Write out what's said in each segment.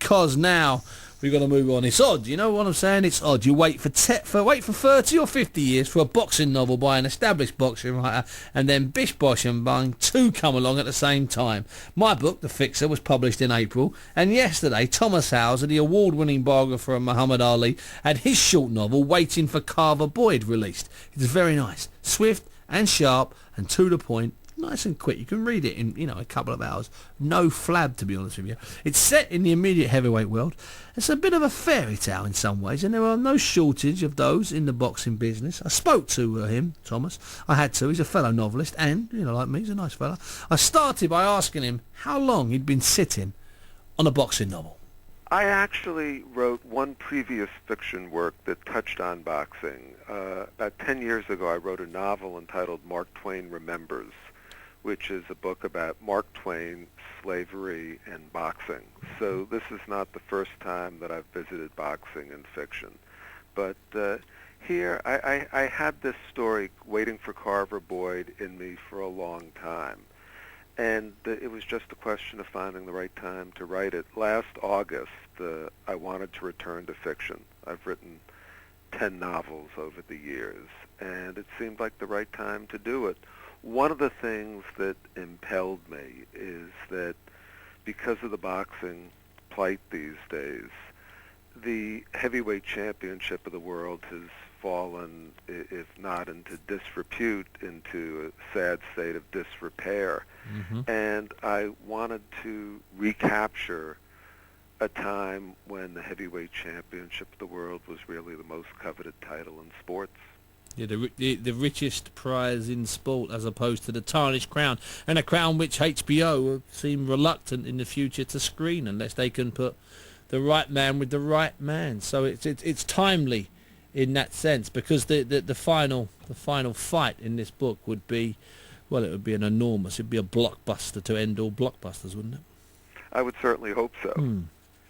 because now we've got to move on. It's odd, you know what I'm saying? It's odd. You wait for 30 or 50 years for a boxing novel by an established boxing writer, and then bish bosh and bang, two come along at the same time. My book, The Fixer, was published in April, and yesterday Thomas Hauser, the award-winning biographer of Muhammad Ali, had his short novel Waiting for Carver Boyd released. It's very nice, swift and sharp and to the point. Nice and quick. You can read it in, a couple of hours. No flab, to be honest with you. It's set in the immediate heavyweight world. It's a bit of a fairy tale in some ways, and there are no shortage of those in the boxing business. I spoke to him, Thomas. I had to. He's a fellow novelist, and, like me, he's a nice fella. I started by asking him how long he'd been sitting on a boxing novel. I actually wrote one previous fiction work that touched on boxing. About 10 years ago, I wrote a novel entitled Mark Twain Remembers, which is a book about Mark Twain, slavery, and boxing. So this is not the first time that I've visited boxing in fiction. But here, I had this story, Waiting for Carver Boyd, in me for a long time. And it was just a question of finding the right time to write it. Last August, I wanted to return to fiction. I've written 10 novels over the years, and it seemed like the right time to do it. One of the things that impelled me is that because of the boxing plight these days, the heavyweight championship of the world has fallen, if not into disrepute, into a sad state of disrepair. Mm-hmm. And I wanted to recapture a time when the heavyweight championship of the world was really the most coveted title in sports. Yeah, the richest prize in sport, as opposed to the tarnished crown, and a crown which HBO seem reluctant in the future to screen unless they can put the right man with the right man. So it's timely in that sense, because the final fight in this book would be, well, it would be it'd be a blockbuster to end all blockbusters, wouldn't it? I would certainly hope so.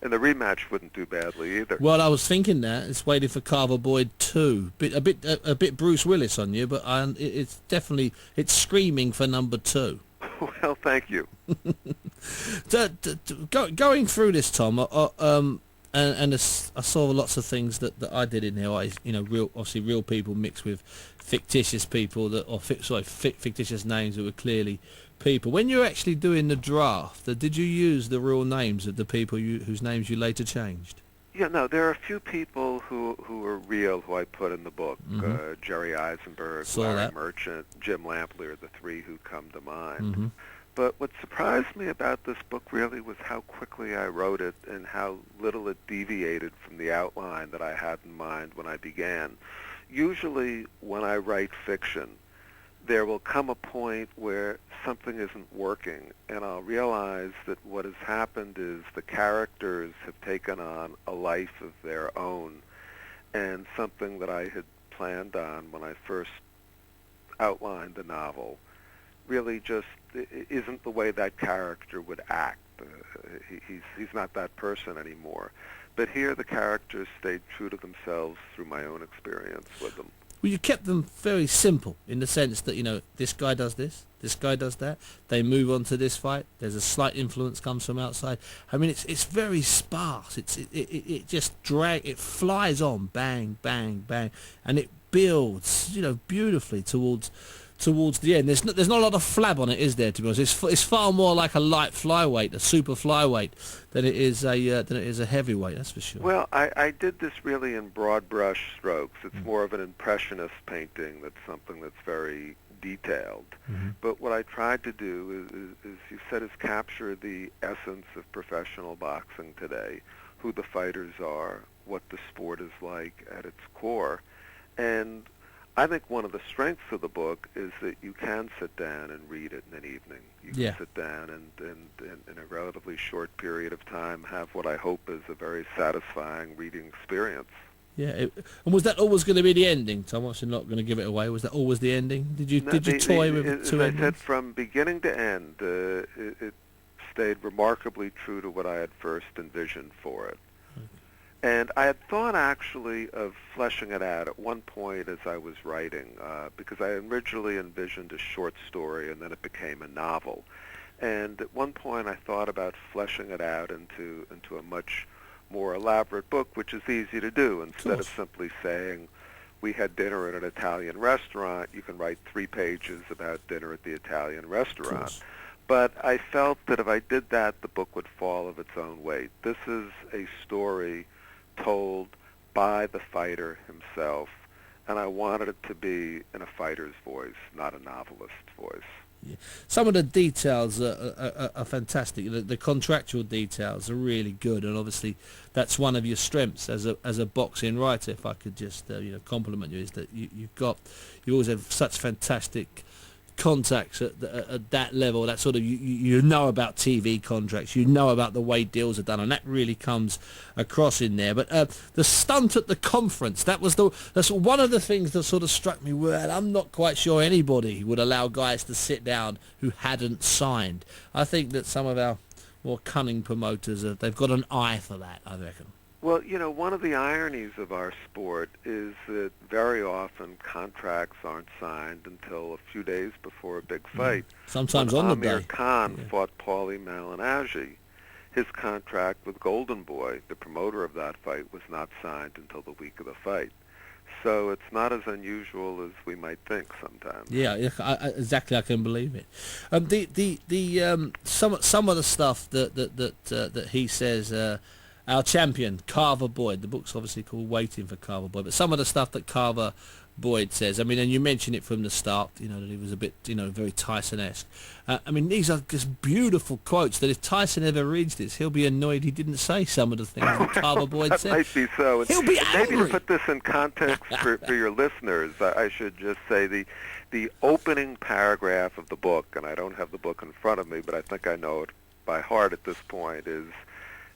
And the rematch wouldn't do badly either. Well, I was thinking that. It's Waiting for Carver Boyd 2. A bit Bruce Willis on you, but it's definitely, it's screaming for number 2. Well, thank you. Going through this, Tom, and I saw lots of things that I did in here. Real people mixed with fictitious people fictitious names that were clearly people. When you're actually doing the draft, did you use the real names of the people whose names you later changed? Yeah, no, there are a few people who are real who I put in the book. Mm-hmm. Jerry Eisenberg, Larry Merchant, Jim Lampley are the three who come to mind. Mm-hmm. But what surprised me about this book really was how quickly I wrote it and how little it deviated from the outline that I had in mind when I began. Usually when I write fiction, there will come a point where something isn't working, and I'll realize that what has happened is the characters have taken on a life of their own, and something that I had planned on when I first outlined the novel really just isn't the way that character would act. He's not that person anymore. But here the characters stayed true to themselves through my own experience with them. Well, you kept them very simple in the sense that, this guy does this guy does that. They move on to this fight. There's a slight influence comes from outside. I mean, it's very sparse. It just it flies on, bang, bang, bang, and it builds, beautifully towards the end. There's not a lot of flab on it, is there? To be honest, it's far more like a light flyweight, a super flyweight, than it is a heavyweight. That's for sure. Well, I did this really in broad brush strokes. It's more of an impressionist painting. That's something that's very detailed. Mm-hmm. But what I tried to do is you said, is capture the essence of professional boxing today, who the fighters are, what the sport is like at its core, and I think one of the strengths of the book is that you can sit down and read it in an evening. You can sit down and in a relatively short period of time have what I hope is a very satisfying reading experience. Yeah, and was that always going to be the ending, Tom? I'm not going to give it away. Was that always the ending? Did you toy with two endings? As I said, from beginning to end, it stayed remarkably true to what I had first envisioned for it. And I had thought actually of fleshing it out at one point as I was writing, because I originally envisioned a short story and then it became a novel. And at one point I thought about fleshing it out into a much more elaborate book, which is easy to do. Instead of simply saying, we had dinner at an Italian restaurant, you can write 3 pages about dinner at the Italian restaurant. But I felt that if I did that, the book would fall of its own weight. This is a story told by the fighter himself, and I wanted it to be in a fighter's voice, not a novelist's voice. Yeah. Some of the details are fantastic. The contractual details are really good, and obviously that's one of your strengths as a boxing writer. If I could just compliment you, is that you always have such fantastic contacts at that level. That sort of you know about TV contracts, you know about the way deals are done, and that really comes across in there. But the stunt at the conference, that's one of the things that sort of struck me. Well, I'm not quite sure anybody would allow guys to sit down who hadn't signed. I think that some of our more cunning promoters, they've got an eye for that, I reckon. Well, one of the ironies of our sport is that very often contracts aren't signed until a few days before a big fight. Sometimes when on the Amir day. Khan fought Paulie Malignaggi, his contract with Golden Boy, the promoter of that fight, was not signed until the week of the fight. So it's not as unusual as we might think sometimes. Yeah, exactly. I can believe it. Some of the stuff that he says. Our champion, Carver Boyd. The book's obviously called Waiting for Carver Boyd. But some of the stuff that Carver Boyd says, I mean, and you mentioned it from the start, that he was a bit, very Tyson-esque. I mean, these are just beautiful quotes that if Tyson ever reads this, he'll be annoyed he didn't say some of the things that Carver Boyd that said. Might be so. He'll be angry. Maybe to put this in context for your listeners, I should just say the opening paragraph of the book, and I don't have the book in front of me, but I think I know it by heart at this point, is,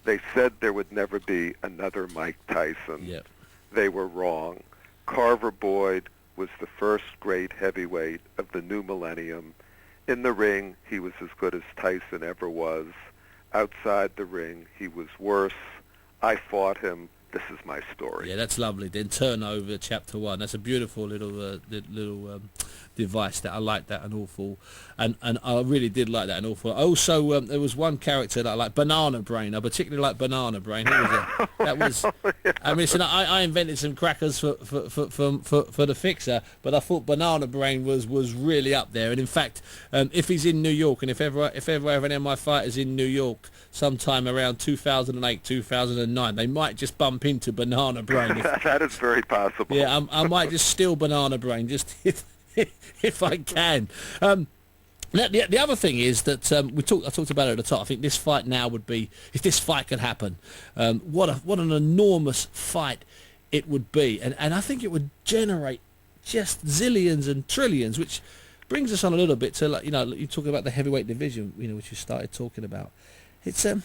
they said there would never be another Mike Tyson. Yep. They were wrong. Carver Boyd was the first great heavyweight of the new millennium. In the ring, he was as good as Tyson ever was. Outside the ring, he was worse. I fought him. This is my story. Yeah, that's lovely. Then turn over chapter 1. That's a beautiful little device. That I like that an awful, and I really did like that an awful. Also, there was one character that I like, Banana Brain. I particularly like Banana Brain. That was. I mean, listen, I invented some crackers for the Fixer, but I thought Banana Brain was really up there. And in fact, if he's in New York, and if ever I have an MI fighters in New York sometime around 2008, 2009, they might just bump into Banana Brain. That is very possible. Yeah, I might just steal Banana Brain just if I can. The other thing is that I talked about it at the top. I think this fight now would be, if this fight could happen, what an enormous fight it would be, and I think it would generate just zillions and trillions, which brings us on a little bit to you talk about the heavyweight division, which you started talking about. It's a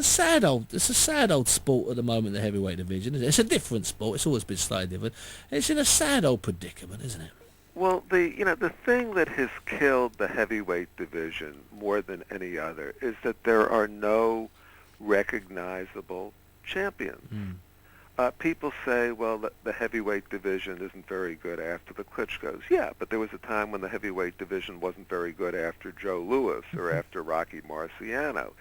sad old sport at the moment, the heavyweight division. It's a different sport. It's always been slightly different. It's in a sad old predicament, isn't it? Well, the thing that has killed the heavyweight division more than any other is that there are no recognizable champions. People say, well, the heavyweight division isn't very good after the Klitschkos. Yeah, but there was a time when the heavyweight division wasn't very good after Joe Louis or after Rocky Marciano.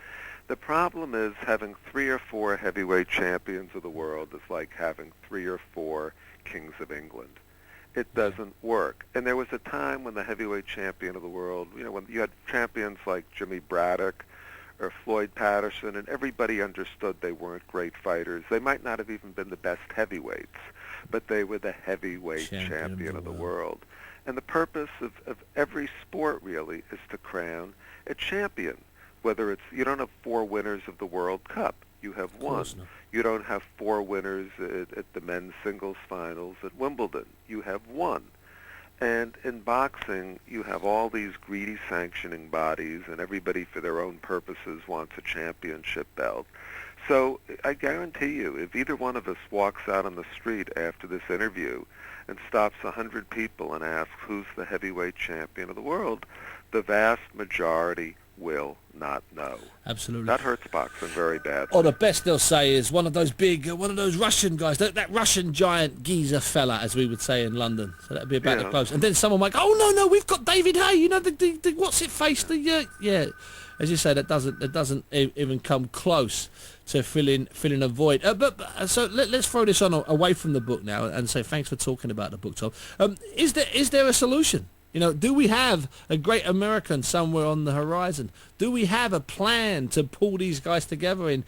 The problem is having 3 or 4 heavyweight champions of the world is like having 3 or 4 kings of England. It doesn't work. And there was a time when the heavyweight champion of the world, when you had champions like Jimmy Braddock or Floyd Patterson, and everybody understood they weren't great fighters. They might not have even been the best heavyweights, but they were the heavyweight champion of the world. And the purpose of every sport, really, is to crown a champion. Whether it's, you don't have 4 winners of the World Cup. You have one. You don't have 4 winners at the men's singles finals at Wimbledon. You have one. And in boxing, you have all these greedy sanctioning bodies, and everybody for their own purposes wants a championship belt. So I guarantee you, if either one of us walks out on the street after this interview and stops 100 people and asks who's the heavyweight champion of the world, the vast majority will not know. Absolutely. That hurts boxing very badly. Or the best they'll say is one of those big, one of those Russian guys, that Russian giant geezer fella, as we would say in London. So that'd be about the close. And then someone might go, oh no, we've got David Hay, you know, the what's it face, yeah. As you say, that doesn't even come close to filling a void. So let's throw this on away from the book now and say thanks for talking about the book, Tom. Is there a solution? You know, do we have a great American somewhere on the horizon? Do we have a plan to pull these guys together in,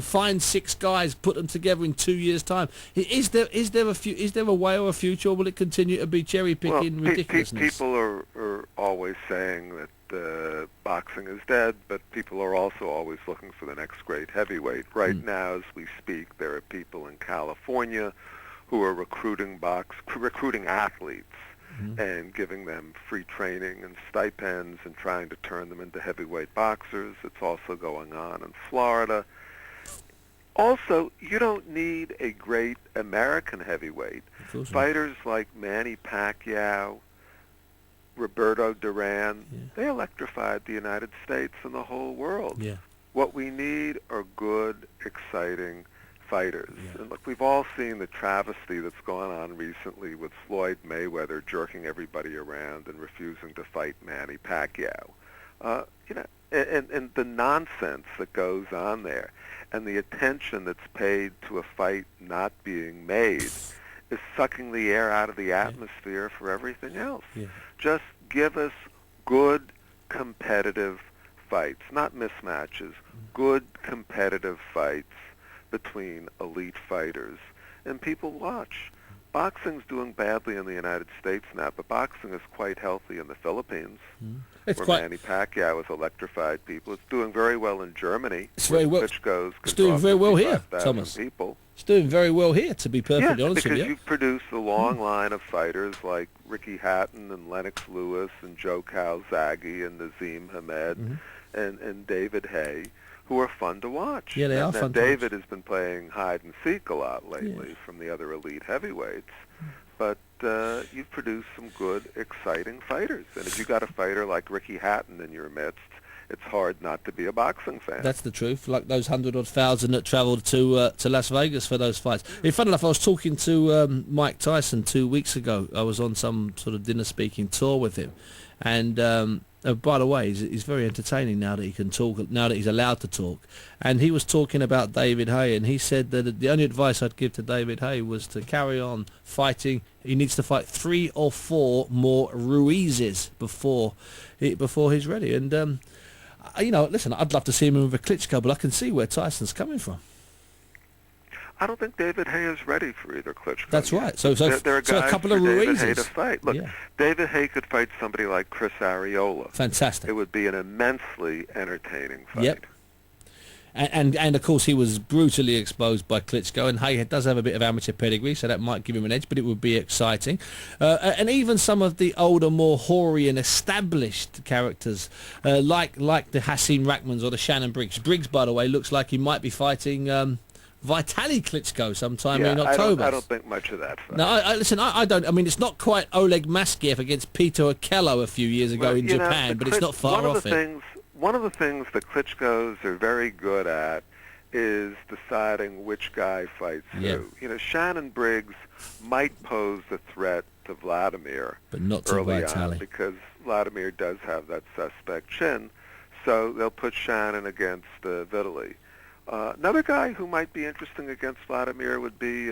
find 6 guys, put them together in 2 years' time? Is there a way or a future, or will it continue to be cherry picking ridiculousness? People are always saying that boxing is dead, but people are also always looking for the next great heavyweight. Right now, as we speak, there are people in California who are recruiting athletes. And giving them free training and stipends and trying to turn them into heavyweight boxers. It's also going on in Florida. Also, you don't need a great American heavyweight. Fighters like Manny Pacquiao, Roberto Duran, they electrified the United States and the whole world. Yeah. What we need are good, exciting fighters. Yeah. And look, we've all seen the travesty that's gone on recently with Floyd Mayweather jerking everybody around and refusing to fight Manny Pacquiao. And the nonsense that goes on there and the attention that's paid to a fight not being made is sucking the air out of the atmosphere for everything else. Yeah. Just give us good, competitive fights, not mismatches, good, competitive fights between elite fighters, and people watch. Boxing's doing badly in the United States now, but boxing is quite healthy in the Philippines, where Manny Pacquiao has electrified people. It's doing very well in Germany. It's doing very well here, Thomas. People. It's doing very well here, to be perfectly honest with you. Because you've produced a long line of fighters like Ricky Hatton and Lennox Lewis and Joe Calzaghe and Nazim Hamed and David Hay, who are fun to watch. Yeah, they are fun to watch. David has been playing hide and seek a lot lately from the other elite heavyweights. But you've produced some good, exciting fighters. And if you've got a fighter like Ricky Hatton in your midst, it's hard not to be a boxing fan. That's the truth. Like those 100,000 that travelled to Las Vegas for those fights. Fun enough, I was talking to Mike Tyson 2 weeks ago. I was on some sort of dinner speaking tour with him. And by the way, he's very entertaining now that he can talk, now that he's allowed to talk. And he was talking about David Hay, and he said that the only advice I'd give to David Hay was to carry on fighting. He needs to fight 3 or 4 more Ruizes before he's ready. And listen, I'd love to see him with a Klitschko, but I can see where Tyson's coming from. I don't think David Hay is ready for either Klitschko. That's right. So there are guys a couple of David Ruizes Hay to fight. Look, David Hay could fight somebody like Chris Arreola. Fantastic. It would be an immensely entertaining fight. Yep. And of course he was brutally exposed by Klitschko, and Hay does have a bit of amateur pedigree, so that might give him an edge, but it would be exciting. And even some of the older, more hoary and established characters, like the Hasim Rahmans or the Shannon Briggs. Briggs, by the way, looks like he might be fighting Vitaly Klitschko sometime in October. I don't think much of that. No, listen, I don't. I mean, it's not quite Oleg Maskiev against Peter Okello a few years ago in Japan, but it's not far off it. One of the things the Klitschkos are very good at is deciding which guy fights who. Shannon Briggs might pose a threat to Vladimir, but not to early Vitaly, on, because Vladimir does have that suspect chin, so they'll put Shannon against Vitaly. Another guy who might be interesting against Vladimir would be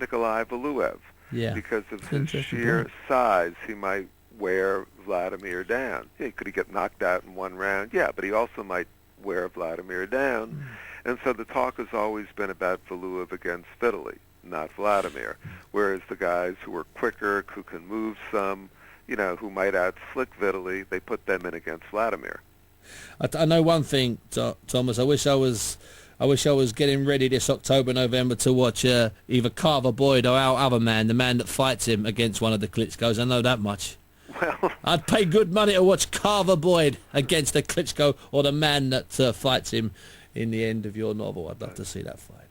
Nikolai Valuev. Yeah, because of his sheer size, he might wear Vladimir down. Could he get knocked out in one round? Yeah, but he also might wear Vladimir down. And so the talk has always been about Valuev against Vitaly, not Vladimir. Whereas the guys who are quicker, who can move some, who might outslick Vitaly, they put them in against Vladimir. I know one thing, Thomas. I wish I was getting ready this October, November to watch either Carver Boyd or our other man, the man that fights him, against one of the Klitschkos. I know that much. Well, I'd pay good money to watch Carver Boyd against a Klitschko or the man that fights him in the end of your novel. I'd love to see that fight.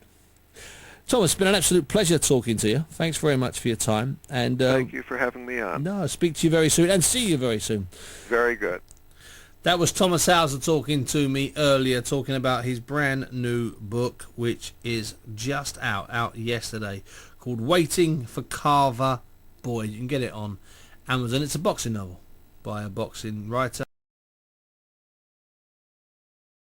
Thomas, it's been an absolute pleasure talking to you. Thanks very much for your time. And thank you for having me on. No, I'll speak to you very soon and see you very soon. Very good. That was Thomas Hauser talking to me earlier, talking about his brand new book, which is just out yesterday, called Waiting for Carver. Boy, you can get it on Amazon. It's a boxing novel by a boxing writer.